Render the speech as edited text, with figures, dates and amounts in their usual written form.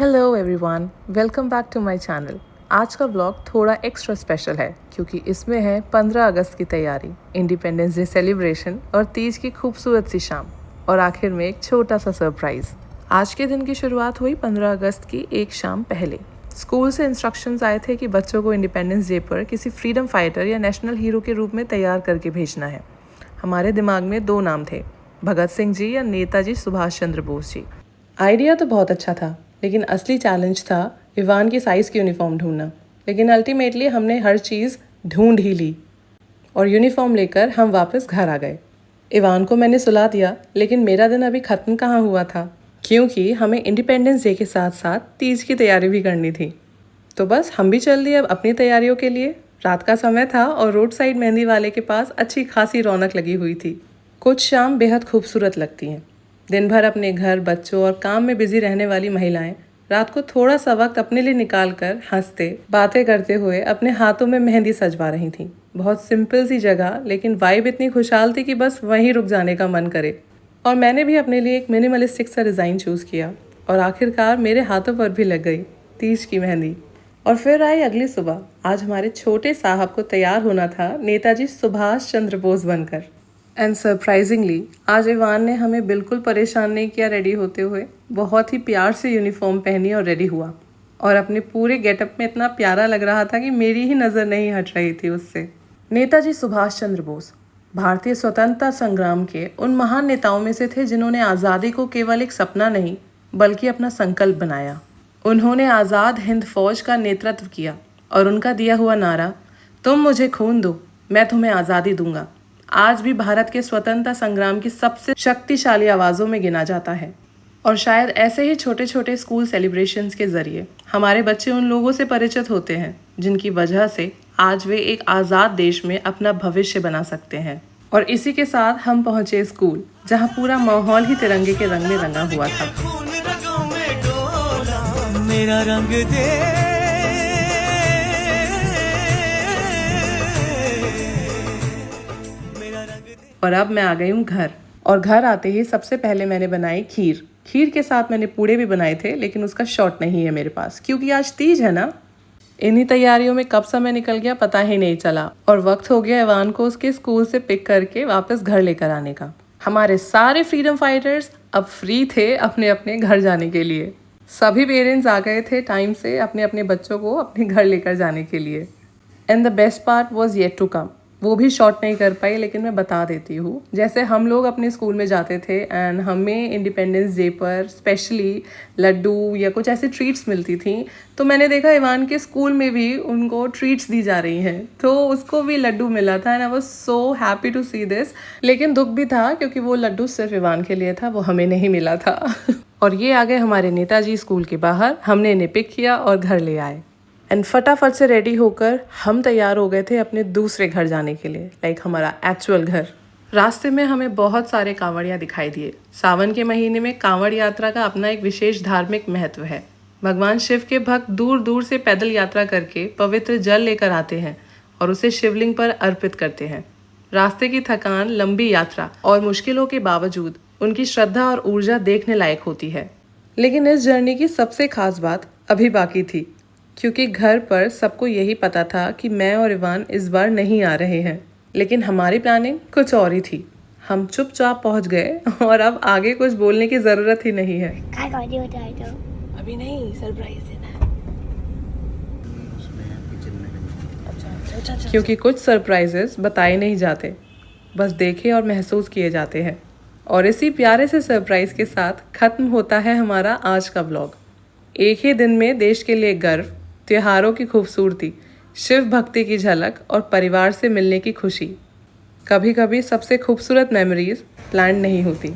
Hello everyone, welcome back to my channel. आज का vlog थोड़ा एक्स्ट्रा स्पेशल है क्योंकि इसमें है 15 अगस्त की तैयारी, इंडिपेंडेंस डे सेलिब्रेशन और तीज की खूबसूरत सी शाम और आखिर में एक छोटा सा सरप्राइज़। आज के दिन की शुरुआत हुई 15 अगस्त की एक शाम पहले। स्कूल से इंस्ट्रक्शंस आए थे कि बच्चों को इंडिपेंडेंस डे पर किसी फ्रीडम फाइटर या नेशनल हीरो के रूप में तैयार करके भेजना है। हमारे दिमाग में 2 नाम थे, भगत सिंह जी या नेताजी सुभाष चंद्र बोस जी। आइडिया तो बहुत अच्छा था, लेकिन असली चैलेंज था इवान की साइज़ की यूनिफॉर्म ढूंढना। लेकिन अल्टीमेटली हमने हर चीज़ ढूंढ ही ली और यूनिफॉर्म लेकर हम वापस घर आ गए। इवान को मैंने सुला दिया, लेकिन मेरा दिन अभी ख़त्म कहाँ हुआ था, क्योंकि हमें इंडिपेंडेंस डे के साथ साथ तीज की तैयारी भी करनी थी। तो बस हम भी चल दिए अब अपनी तैयारियों के लिए। रात का समय था और रोड साइड मेहंदी वाले के पास अच्छी खासी रौनक लगी हुई थी। कुछ शाम बेहद खूबसूरत लगती हैं। दिन भर अपने घर, बच्चों और काम में बिजी रहने वाली महिलाएं रात को थोड़ा सा वक्त अपने लिए निकाल कर हंसते बातें करते हुए अपने हाथों में मेहंदी सजवा रही थीं। बहुत सिंपल सी जगह, लेकिन वाइब इतनी खुशहाल थी कि बस वहीं रुक जाने का मन करे। और मैंने भी अपने लिए एक मिनिमलिस्टिक सा डिज़ाइन चूज़ किया और आखिरकार मेरे हाथों पर भी लग गई तीज की मेहंदी। और फिर आई अगली सुबह। आज हमारे छोटे साहब को तैयार होना था नेताजी सुभाष चंद्र बोस बनकर। एंड सरप्राइजिंगली आज इवान ने हमें बिल्कुल परेशान नहीं किया रेडी होते हुए। बहुत ही प्यार से यूनिफॉर्म पहनी और रेडी हुआ और अपने पूरे गेटअप में इतना प्यारा लग रहा था कि मेरी ही नज़र नहीं हट रही थी उससे। नेताजी सुभाष चंद्र बोस भारतीय स्वतंत्रता संग्राम के उन महान नेताओं में से थे जिन्होंने आज़ादी को केवल एक सपना नहीं बल्कि अपना संकल्प बनाया। उन्होंने आज़ाद हिंद फौज का नेतृत्व किया और उनका दिया हुआ नारा, तुम मुझे खून दो मैं तुम्हें आज़ादी दूंगा, आज भी भारत के स्वतंत्रता संग्राम की सबसे शक्तिशाली आवाज़ों में गिना जाता है। और शायद ऐसे ही छोटे छोटे स्कूल सेलिब्रेशंस के ज़रिए हमारे बच्चे उन लोगों से परिचित होते हैं जिनकी वजह से आज वे एक आज़ाद देश में अपना भविष्य बना सकते हैं। और इसी के साथ हम पहुँचे स्कूल, जहाँ पूरा माहौल ही तिरंगे के रंग में रंगा हुआ था। मेरा रंग दे और अब मैं आ गई हूँ घर। और घर आते ही सबसे पहले मैंने बनाई खीर। खीर के साथ मैंने पूड़े भी बनाए थे, लेकिन उसका शॉट नहीं है मेरे पास क्योंकि आज तीज है ना। इन्हीं तैयारियों में कब समय निकल गया पता ही नहीं चला और वक्त हो गया इवान को उसके स्कूल से पिक करके वापस घर लेकर आने का। हमारे सारे फ्रीडम फाइटर्स अब फ्री थे अपने अपने घर जाने के लिए। सभी पेरेंट्स आ गए थे टाइम से अपने अपने बच्चों को अपने घर लेकर जाने के लिए। And the best part was yet to come. वो भी शॉर्ट नहीं कर पाई, लेकिन मैं बता देती हूँ। जैसे हम लोग अपने स्कूल में जाते थे एंड हमें इंडिपेंडेंस डे पर स्पेशली लड्डू या कुछ ऐसे ट्रीट्स मिलती थी, तो मैंने देखा इवान के स्कूल में भी उनको ट्रीट्स दी जा रही हैं, तो उसको भी लड्डू मिला था and I was so happy to see this. लेकिन दुख भी था क्योंकि वो लड्डू सिर्फ इवान के लिए था, वो हमें नहीं मिला था। और ये आ गए हमारे नेताजी स्कूल के बाहर। हमने इन्हें पिक किया और घर ले आए एंड फटाफट से रेडी होकर हम तैयार हो गए थे अपने दूसरे घर जाने के लिए, लाइक हमारा एक्चुअल घर। रास्ते में हमें बहुत सारे कांवड़िया दिखाई दिए। सावन के महीने में कांवड़ यात्रा का अपना एक विशेष धार्मिक महत्व है। भगवान शिव के भक्त दूर दूर से पैदल यात्रा करके पवित्र जल लेकर आते हैं और उसे शिवलिंग पर अर्पित करते हैं। रास्ते की थकान, लंबी यात्रा और मुश्किलों के बावजूद उनकी श्रद्धा और ऊर्जा देखने लायक होती है। लेकिन इस जर्नी की सबसे खास बात अभी बाकी थी, क्योंकि घर पर सबको यही पता था कि मैं और इवान इस बार नहीं आ रहे हैं। लेकिन हमारी प्लानिंग कुछ और ही थी। हम चुपचाप पहुंच गए और अब आगे कुछ बोलने की ज़रूरत ही नहीं है। अभी नहीं, सरप्राइज देना है। अच्छा। क्योंकि कुछ सरप्राइजेस बताए नहीं जाते, बस देखे और महसूस किए जाते हैं। और इसी प्यारे से सरप्राइज के साथ ख़त्म होता है हमारा आज का व्लॉग। एक ही दिन में देश के लिए गर्व, त्योहारों की खूबसूरती, शिव भक्ति की झलक और परिवार से मिलने की खुशी। कभी कभी सबसे खूबसूरत मेमोरीज प्लान नहीं होती।